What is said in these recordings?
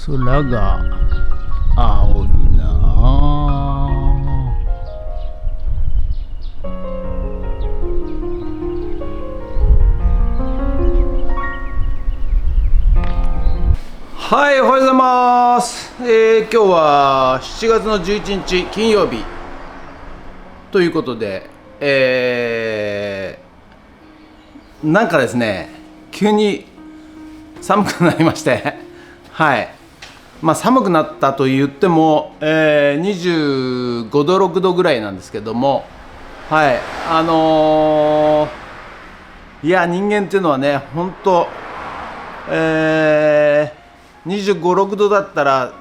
空が青いなあ。はい、おはようございます。今日は7月の11日金曜日ということで、なんかですね、急に寒くなりましてはい、寒くなったと言っても、25度6度ぐらいなんですけども、はい、いや人間っていうのはね、本当、25、6度だったら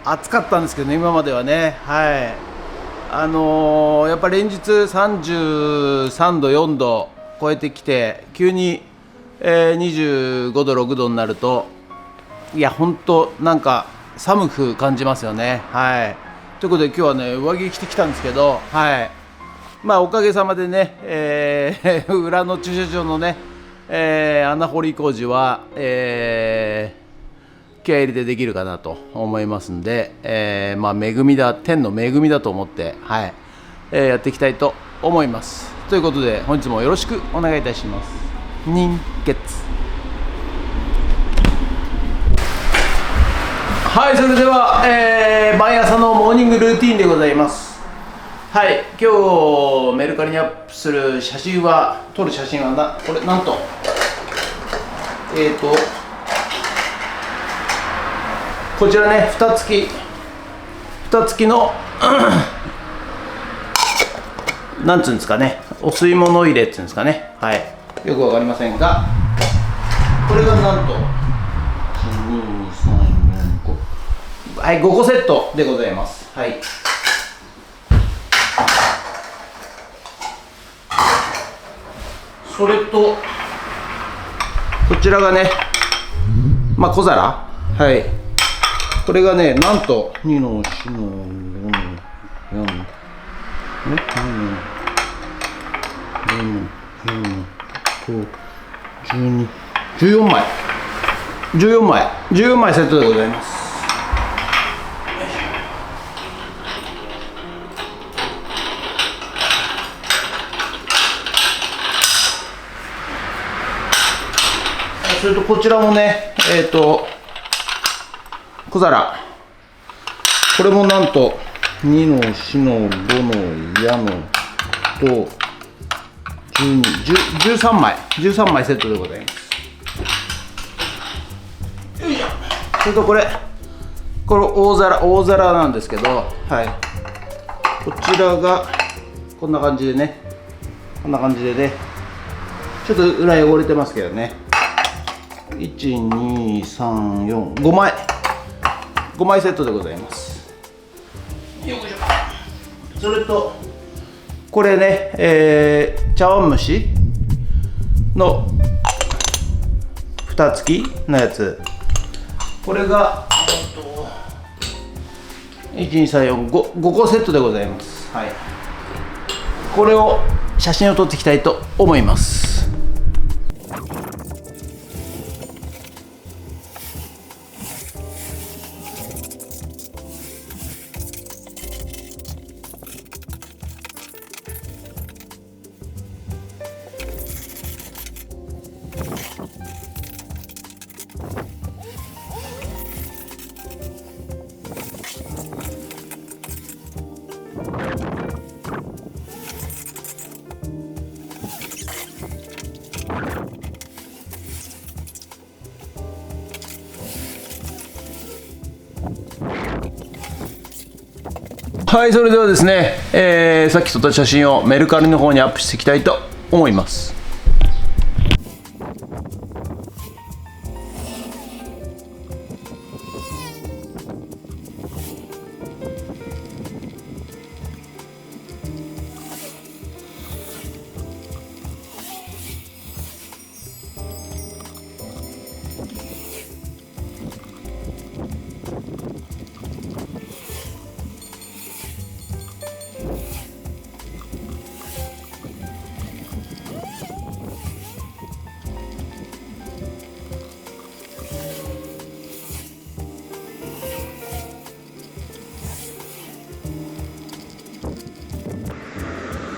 暑かったんですけどね、今まではね。はい、やっぱり連日33度4度超えてきて、急に、25度6度になると、いや本当なんか寒く感じますよね。はい、ということで今日はね、上着着てきたんですけど、はい、おかげさまでね、裏の駐車場のね、穴掘り工事は、気合い入れてできるかなと思いますんで、恵みだ、天の恵みだと思って、はい、やっていきたいと思います。ということで本日もよろしくお願いいたします。人血。はい、それでは、毎朝のモーニングルーティンでございます。はい、今日メルカリにアップする写真は、撮る写真はこれなんとこちらね、蓋付きのなんつうんですかね、お吸い物入れっていうんですかね、はい、よくわかりませんが、これがなんとはい、5個セットでございます。はい、それとこちらがね、小皿、はい、これがね、なんと2の4の5の4の5の5 14枚14枚セットでございます。それとこちらもね、小皿、これもなんと2の4の5の矢のと13枚セットでございます。よいしょ。それとこれ大皿なんですけど、はい、こちらがこんな感じでね、ちょっと裏汚れてますけどね、1、2、3、4、5枚セットでございます。よいしょ。それとこれね、茶碗蒸しの蓋付きのやつ、これが1、2、3、4、5個セットでございます。はい、これを写真を撮っていきたいと思います。はい、それではですね、さっき撮った写真をメルカリの方にアップしていきたいと思います。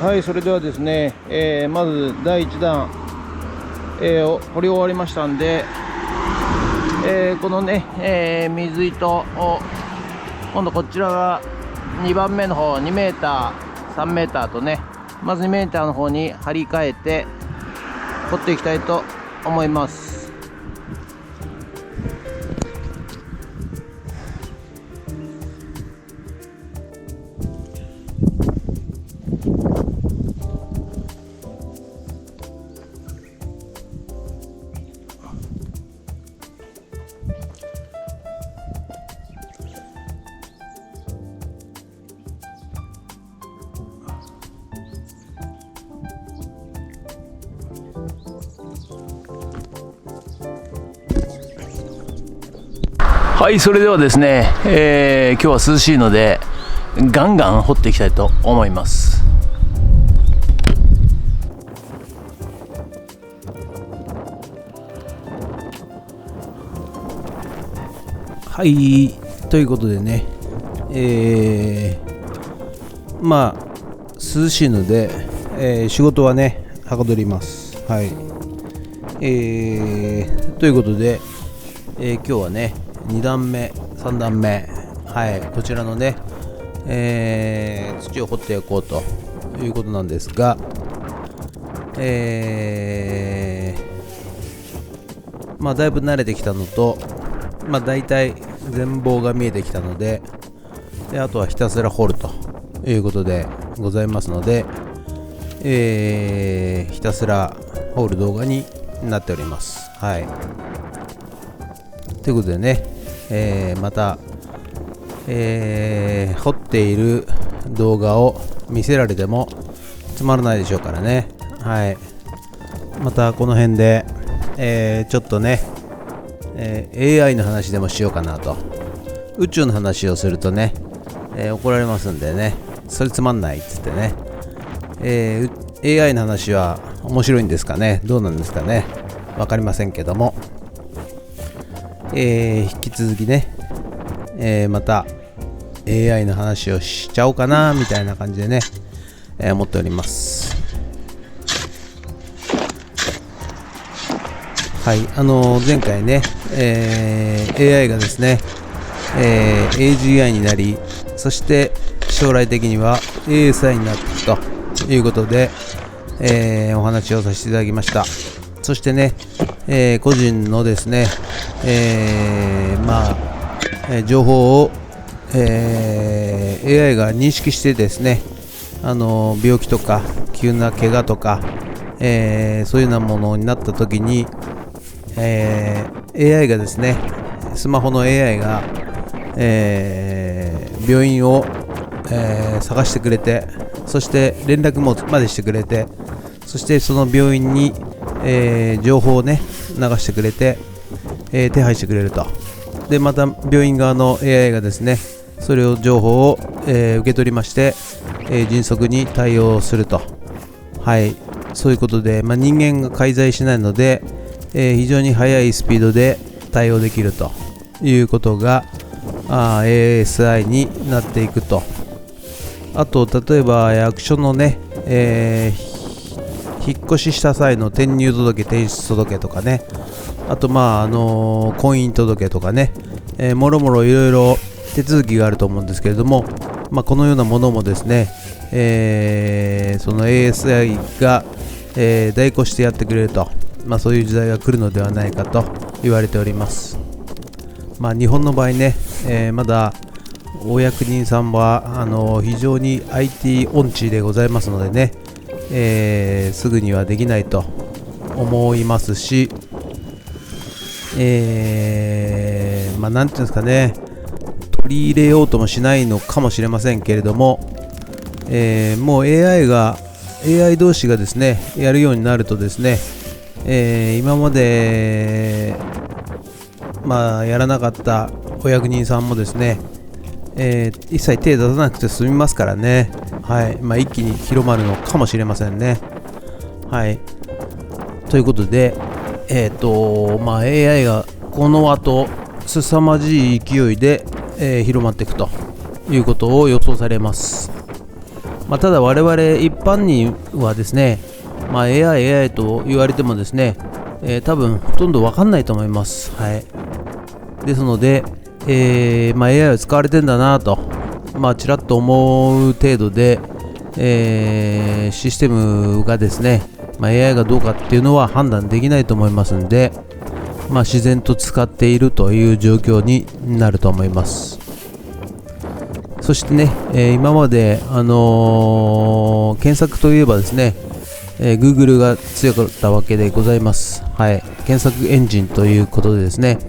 はい、それではですね、まず第1弾、を掘り終わりましたんで、このね、水糸を今度こちらが2番目の方2メーター3メーターとね、まず2メーターの方に張り替えて掘っていきたいと思います。はい、それではですね、今日は涼しいのでガンガン掘っていきたいと思います。はい、ということでね、まあ涼しいので、仕事はねはかどります。はい、ということで、今日はね2段目3段目、はい、こちらのね、土を掘っていこうということなんですが、まあだいぶ慣れてきたのと、まあ大体全貌が見えてきたので、あとはひたすら掘るということでございますので、ひたすら掘る動画になっております。はい、ということでね、また、掘っている動画を見せられてもつまらないでしょうからね。はい、またこの辺で、ちょっとね、AI の話でもしようかなと。宇宙の話をするとね、怒られますんでね、それつまんないっつってね、AI の話は面白いんですかね、どうなんですかね、わかりませんけども、引き続きね、また AI の話をしちゃおうかなみたいな感じでね、思っております。はい、前回ね、AI がですね、AGI になり、そして将来的には ASI になっていくということで、お話をさせていただきました。そしてね、個人のですね、情報を、AI が認識してですね、病気とか急な怪我とか、そういうようなものになった時に、AI がですね、スマホの AI が、病院を、探してくれて、そして連絡もまでしてくれて、そしてその病院に、情報をね流してくれて、手配してくれると。でまた病院側の AI がですね、それを情報を、受け取りまして、迅速に対応すると。はい、そういうことで、人間が介在しないので、非常に速いスピードで対応できるということがASI になっていくと。あと例えば役所のね、引っ越しした際の転入届、転出届とかね、あと婚姻届とかね、もろもろいろいろ手続きがあると思うんですけれども、このようなものもですね、その ASI が、代行してやってくれると、そういう時代が来るのではないかと言われております。日本の場合ね、まだお役人さんは非常に IT 音痴でございますのでね、すぐにはできないと思いますし、なんていうんですかね、取り入れようともしないのかもしれませんけれども、もう AI 同士がですねやるようになるとですね、今までやらなかったお役人さんもですね、一切手出さなくて済みますからね。はい、一気に広まるのかもしれませんね。はい、ということで、AI がこの後凄まじい勢いで、広まっていくということを予想されます。ただ我々一般にはですね、AI と言われてもですね、多分ほとんど分かんないと思います。はい。ですので、AI を使われてんだなと、ちらっと思う程度で、システムがですね、AI がどうかっていうのは判断できないと思いますんで、自然と使っているという状況になると思います。そしてね、今まで、検索といえばですね、Google が強かったわけでございます。はい、検索エンジンということでですね、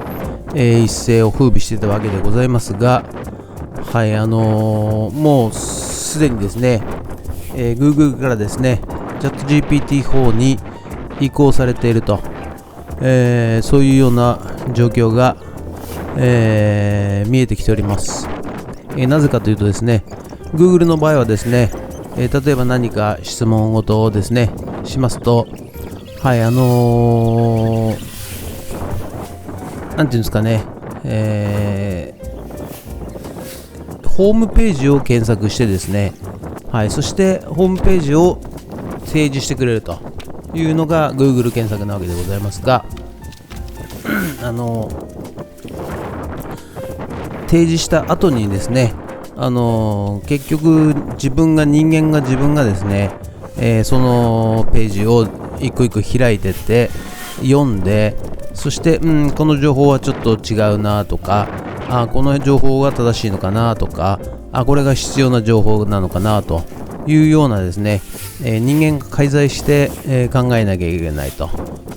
一世を風靡していたわけでございますが、はい、もうすでにですね、Google からですね、ChatGPT-4 に移行されていると、そういうような状況が、見えてきております。なぜかというとですね、Google の場合はですね、例えば何か質問事をですねしますと、はい、なんていうんですかね、ホームページを検索してですね、はい、そしてホームページを提示してくれるというのが Google 検索なわけでございますが、提示した後にですね、結局人間がですね、そのページを一個一個開いてって読んで、そして、この情報はちょっと違うなとか、この情報が正しいのかなとか、これが必要な情報なのかなというようなですね、人間が介在して、考えなきゃいけないと、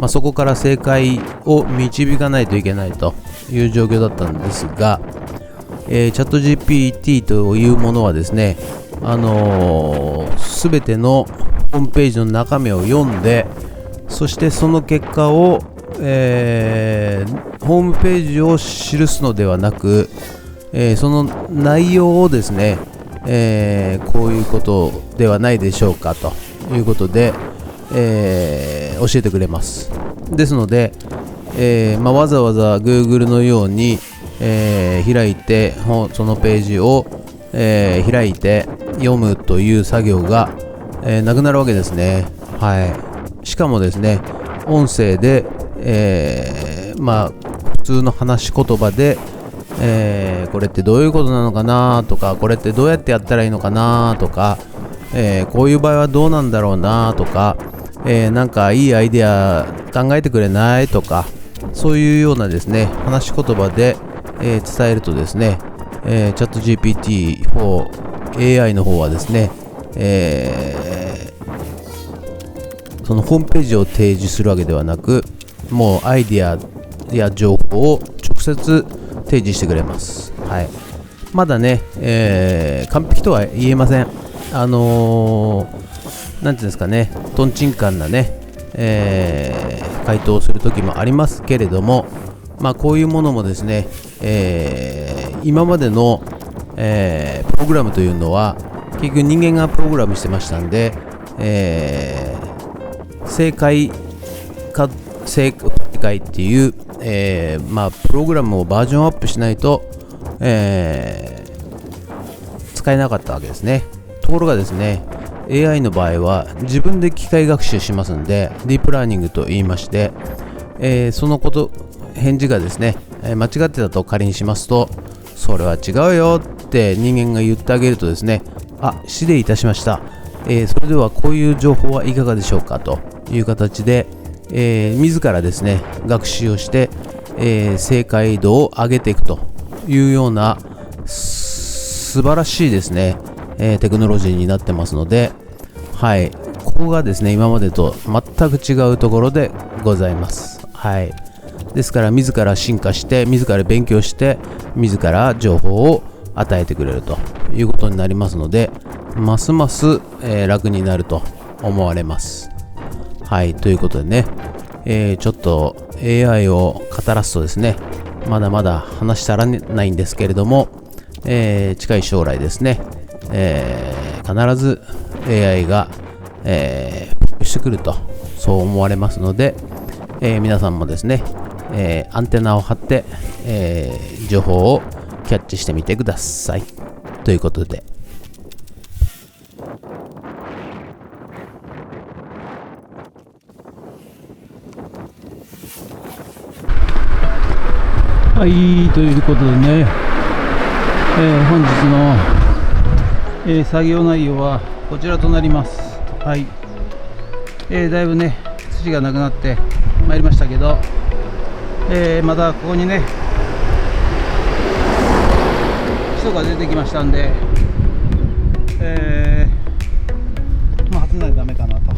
そこから正解を導かないといけないという状況だったんですが、チャット GPT というものはですね、すべてのホームページの中身を読んで、そしてその結果を、ホームページを記すのではなく、その内容をですね、こういうことではないでしょうかということで、教えてくれます。ですので、わざわざ Google のように、開いてそのページを、開いて読むという作業が、なくなるわけですね。はい。しかもですね、音声で、普通の話し言葉で、これってどういうことなのかなとか、これってどうやってやったらいいのかなとか、こういう場合はどうなんだろうなとか、なんかいいアイデア考えてくれないとか、そういうようなですね、話し言葉で、伝えるとですね、チャット GPT-4 AI の方はですね、そのホームページを提示するわけではなく、もうアイデアや情報を直接提示してくれます。はい。まだね、完璧とは言えません。なんていうんですかね、とんちんかんなね、回答をする時もありますけれども、こういうものもですね、今までの、プログラムというのは結局人間がプログラムしてましたんで、正解か正解っていう、プログラムをバージョンアップしないと、使えなかったわけですね。ところがですね、AI の場合は自分で機械学習しますんで、ディープラーニングと言いまして、その返事がですね、間違ってたと仮にしますと、それは違うよって人間が言ってあげるとですね、失礼いたしました、それではこういう情報はいかがでしょうかという形で、自らですね学習をして、正解度を上げていくというような素晴らしいですね、テクノロジーになってますので、はい、ここがですね今までと全く違うところでございます。はい。ですから自ら進化して自ら勉強して自ら情報を与えてくれるということになりますので、ますます、楽になると思われます。はい、ということでね、ちょっと AI を語らすとですね、まだまだ話し足らないんですけれども、近い将来ですね、必ず AI が、普及してくるとそう思われますので、皆さんもですね、アンテナを張って、情報をキャッチしてみてくださいということで。はい、ということでね、本日の、作業内容はこちらとなります。はい、だいぶね土がなくなってまいりましたけど、またここにね人が出てきましたんで、初なりダメかなと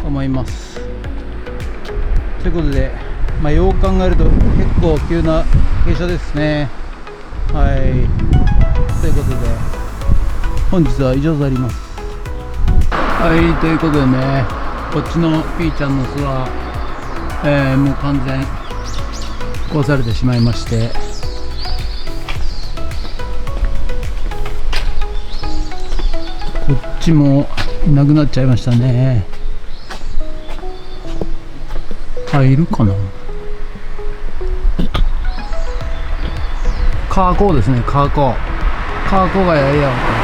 思います。ということで、よう考えると結構急な傾斜ですね。はい、ということで本日は以上となります。はい、ということでね、こっちのピーちゃんの巣は、もう完全壊されてしまいまして、こっちもいなくなっちゃいましたね。いるかな。カーコーですね、カーコーがやりやがったで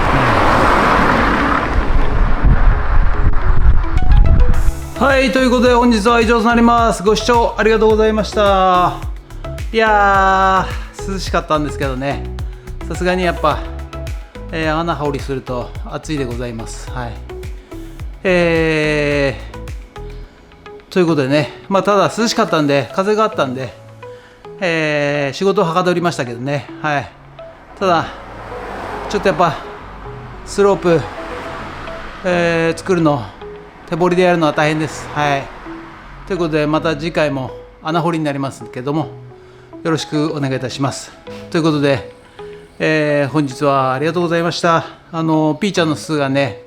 すね。はい、ということで本日は以上となります。ご視聴ありがとうございました。いやー、涼しかったんですけどね、さすがにやっぱ、穴掘りすると暑いでございます。はい、ということでね、ただ涼しかったんで、風があったんで、仕事をはかどりましたけどね。はい、ただちょっとやっぱスロープ、作るの手掘りでやるのは大変です。はい、ということでまた次回も穴掘りになりますけども、よろしくお願いいたします。ということで、本日はありがとうございました。ピーちゃんの巣がね、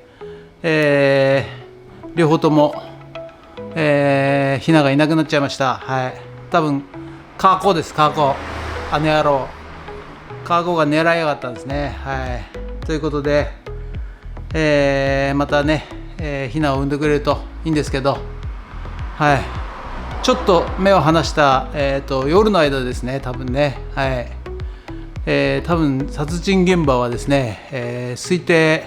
両方とも、ヒナがいなくなっちゃいました。はい、多分カーコーです。カーコー、姉野郎カーコーが狙いやがったんですね。はい、ということで、またね、ヒナを産んでくれるといいんですけど、はい、ちょっと目を離した、夜の間ですね、多分ね。はい、多分殺人現場はですね、推定、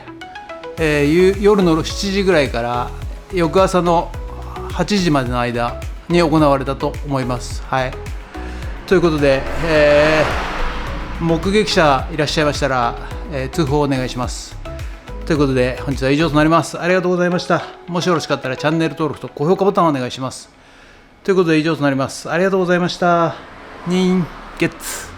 夜の7時ぐらいから翌朝の8時までの間に行われたと思います。はい、ということで、目撃者いらっしゃいましたら、通報お願いします。ということで本日は以上となります。ありがとうございました。もしよろしかったらチャンネル登録と高評価ボタンをお願いします。ということで以上となります。ありがとうございました。人月